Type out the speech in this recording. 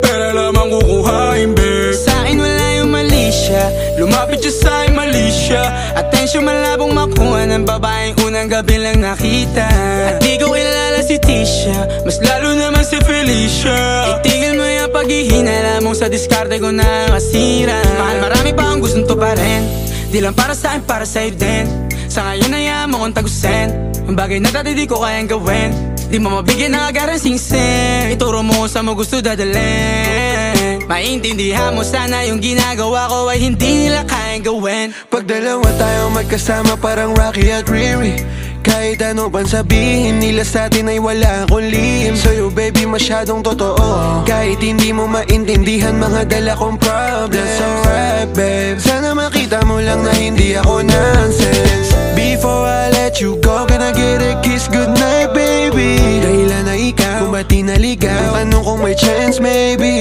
pera lamang kukuhain, babe. Sa'kin wala yung mali siya, lumapit siya sa'kin mali siya. Atensyon malabong makuha ng babaeng unang gabi lang nakita. At di ko kilala si Tisha, mas lalo naman si Felicia. Itigil mo yung paghihinala mong sa diskarte ko na masira. Mahal, marami pa ang gustong to pa rin, di lang para sa'kin, para sa'yo din. Sa ngayon ayaw mo kong tagusin ang bagay na dati di ko kayang gawin. Di mo mabigyan ng agarang sing-sing, ituro mo sa mo gusto dadalhin. Maintindihan mo sana yung ginagawa ko ay hindi nila kayang gawin. Pag dalawa tayo magkasama parang Rocky at Riri, kahit ano bang sabihin nila sa'tin ay wala akong lihim. Sa'yo baby masyadong totoo, kahit hindi mo maintindihan mga dala kong problems. That's alright babe, sana makita mo lang na hindi ako nonsense. Before I let you go, can I get a kiss goodnight baby? Dahilan na ikaw, kung ba't di naligaw, tanong kung may chance maybe.